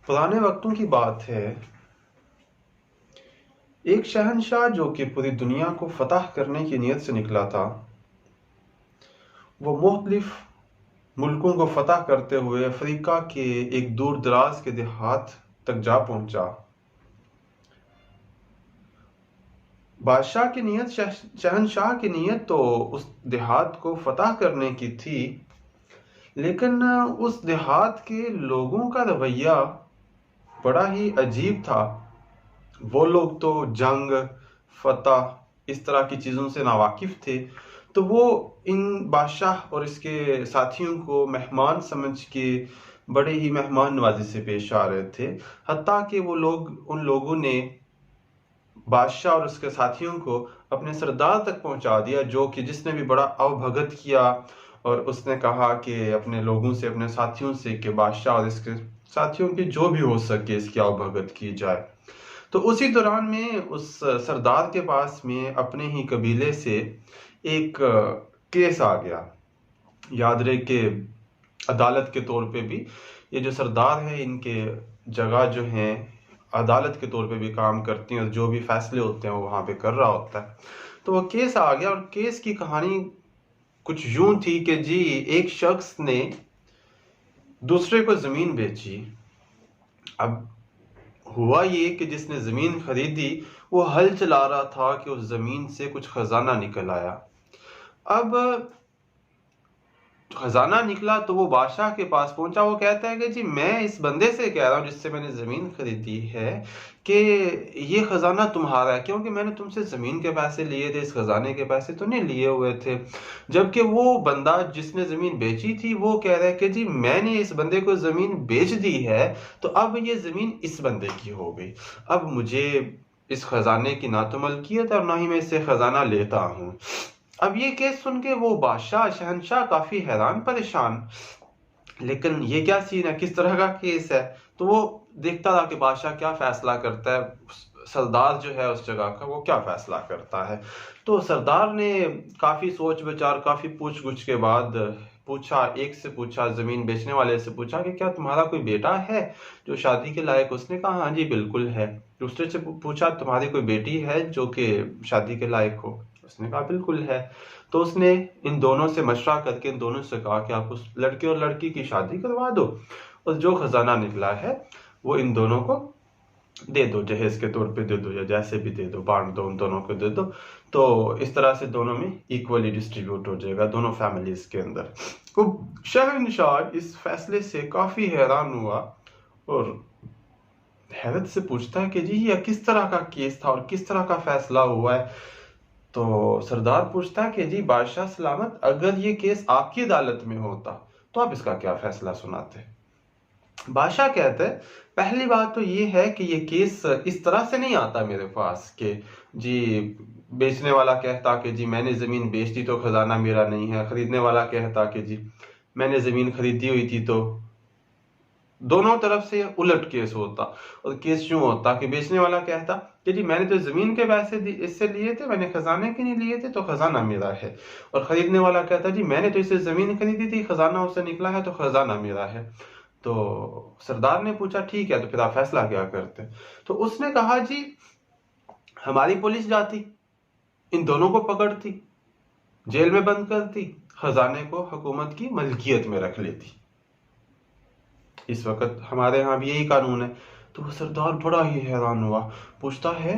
پرانے وقتوں کی بات ہے، ایک شہنشاہ جو کہ پوری دنیا کو فتح کرنے کی نیت سے نکلا تھا، وہ مختلف ملکوں کو فتح کرتے ہوئے افریقہ کے ایک دور دراز کے دیہات تک جا پہنچا۔ بادشاہ کی نیت، شہنشاہ کی نیت تو اس دیہات کو فتح کرنے کی تھی، لیکن اس دیہات کے لوگوں کا رویہ بڑا ہی عجیب تھا۔ وہ لوگ تو جنگ، فتح، اس طرح کی چیزوں سے ناواقف تھے، تو وہ ان بادشاہ اور اس کے ساتھیوں کو مہمان سمجھ کے بڑے ہی مہمان نوازی سے پیش آ رہے تھے، حتیٰ کہ ان لوگوں نے بادشاہ اور اس کے ساتھیوں کو اپنے سردار تک پہنچا دیا، جو کہ جس نے بھی بڑا اوبھگت کیا، اور اس نے کہا کہ اپنے لوگوں سے، اپنے ساتھیوں سے، کہ بادشاہ اور اس کے ساتھیوں کی جو بھی ہو سکے اس کی اوبھگت کی جائے۔ تو اسی دوران میں اس سردار کے پاس میں اپنے ہی قبیلے سے ایک کیس آ گیا۔ یاد رہے کہ عدالت کے طور پہ بھی یہ جو سردار ہے، ان کے جگہ جو ہیں عدالت کے طور پہ بھی کام کرتی ہیں، اور جو بھی فیصلے ہوتے ہیں وہ وہاں پہ کر رہا ہوتا ہے۔ تو وہ کیس آ گیا، اور کیس کی کہانی کچھ یوں تھی کہ جی ایک شخص نے دوسرے کو زمین بیچی۔ اب ہوا یہ کہ جس نے زمین خریدی وہ ہل چلا رہا تھا کہ اس زمین سے کچھ خزانہ نکل آیا۔ اب خزانہ نکلا تو وہ بادشاہ کے پاس پہنچا، وہ کہتا ہے کہ جی میں اس بندے سے کہہ رہا ہوں جس سے میں نے زمین خریدی ہے کہ یہ خزانہ تمہارا ہے، کیونکہ میں نے تم سے زمین کے پیسے لیے تھے، اس خزانے کے پیسے تو نہیں لیے ہوئے تھے۔ جبکہ وہ بندہ جس نے زمین بیچی تھی وہ کہہ رہا ہے کہ جی میں نے اس بندے کو زمین بیچ دی ہے، تو اب یہ زمین اس بندے کی ہو گئی، اب مجھے اس خزانے کی نہ تو ملکیت اور نہ ہی میں اس سے خزانہ لیتا ہوں۔ اب یہ کیس سن کے وہ بادشاہ، شہنشاہ کافی حیران پریشان، لیکن یہ کیا سین ہے، کس طرح کا کیس ہے؟ تو وہ دیکھتا رہا کہ بادشاہ کیا فیصلہ کرتا ہے، سردار جو ہے اس جگہ کا وہ کیا فیصلہ کرتا ہے۔ تو سردار نے کافی سوچ بچار، کافی پوچھ گچھ کے بعد پوچھا، ایک سے پوچھا، زمین بیچنے والے سے پوچھا کہ کیا تمہارا کوئی بیٹا ہے جو شادی کے لائق؟ اس نے کہا ہاں جی بالکل ہے۔ دوسرے سے پوچھا تمہاری کوئی بیٹی ہے جو کہ شادی کے لائق ہو؟ اس نے کہا بالکل ہے۔ تو اس نے ان دونوں سے مشورہ کر کے ان دونوں سے کہا کہ آپ اس لڑکے اور لڑکی کی شادی کروا دو، اور جو خزانہ نکلا ہے وہ ان دونوں کو دے دو، جہیز کے طور پہ دے دو، یا جیسے بھی دے دو، بانٹ دو، ان دونوں کو دے دو، تو اس طرح سے دونوں میں ایکولی ڈسٹریبیوٹ ہو جائے گا دونوں فیملیز کے اندر۔ تو شہنشاہ اس فیصلے سے کافی حیران ہوا، اور حیرت سے پوچھتا ہے کہ جی یہ کس طرح کا کیس تھا اور کس طرح کا فیصلہ ہوا ہے؟ تو سردار پوچھتا ہے کہ جی بادشاہ سلامت، اگر یہ کیس آپ کی عدالت میں ہوتا تو آپ اس کا کیا فیصلہ سناتے؟ بادشاہ کہتے ہیں پہلی بات تو یہ ہے کہ یہ کیس اس طرح سے نہیں آتا میرے پاس کہ جی بیچنے والا کہتا کہ جی میں نے زمین بیچ دی تو خزانہ میرا نہیں ہے، خریدنے والا کہتا کہ جی میں نے زمین خریدی ہوئی تھی، تو دونوں طرف سے الٹ کیس ہوتا۔ اور کیس یوں ہوتا کہ بیچنے والا کہتا کہ جی میں نے تو زمین کے پیسے اس سے لیے تھے، میں نے خزانے کے نہیں لیے تھے، تو خزانہ میرا ہے۔ اور خریدنے والا کہتا جی میں نے تو اس سے زمین خریدی تھی، خزانہ اس سے نکلا ہے، تو خزانہ میرا ہے۔ تو سردار نے پوچھا ٹھیک ہے، تو پھر آپ فیصلہ کیا کرتے؟ تو اس نے کہا جی ہماری پولیس جاتی، ان دونوں کو پکڑتی، جیل میں بند کرتی، خزانے کو حکومت کی ملکیت میں رکھ لیتی۔ اس وقت ہمارے ہاں بھی یہی قانون ہے۔ تو وہ سردار بڑا ہی حیران ہوا، پوچھتا ہے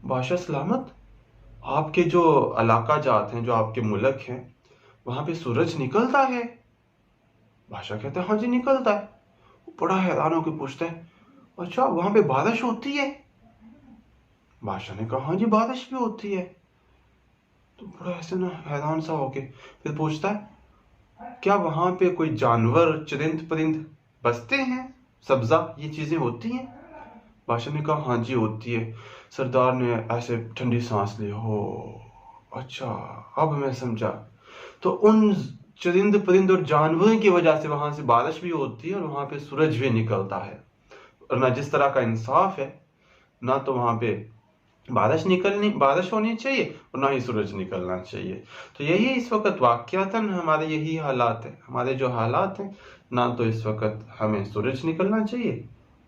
بادشاہ سلامت، آپ کے جو علاقہ جات ہیں، جو آپ کے ملک ہیں، وہاں پہ سورج نکلتا ہے؟ بادشاہ کہتا ہے ہاں جی نکلتا ہے۔ وہ بڑا حیران ہو کے پوچھتا ہے اچھا وہاں پہ بارش ہوتی ہے؟ بادشاہ نے کہا ہاں جی بارش بھی ہوتی ہے۔ تو بڑا ایسے نا حیران سا ہو کے پھر پوچھتا ہے کیا وہاں پہ کوئی جانور، چرند پرند بستے ہیں، سبزہ، یہ چیزیں ہوتی ہیں؟ بادشاہ نے کہا ہاں جی ہوتی ہے۔ سردار نے ایسے ٹھنڈی سانس لی، ہو اچھا اب میں سمجھا۔ تو ان چرند پرند اور جانوروں کی وجہ سے وہاں سے بارش بھی ہوتی ہے اور وہاں پہ سورج بھی نکلتا ہے، اور نہ جس طرح کا انصاف ہے، نہ تو وہاں پہ بارش ہونی چاہیے اور نہ ہی سورج نکلنا چاہیے۔ تو یہی اس وقت واقعتاً ہمارے یہی حالات ہیں، ہمارے جو حالات ہیں، نہ تو اس وقت ہمیں سورج نکلنا چاہیے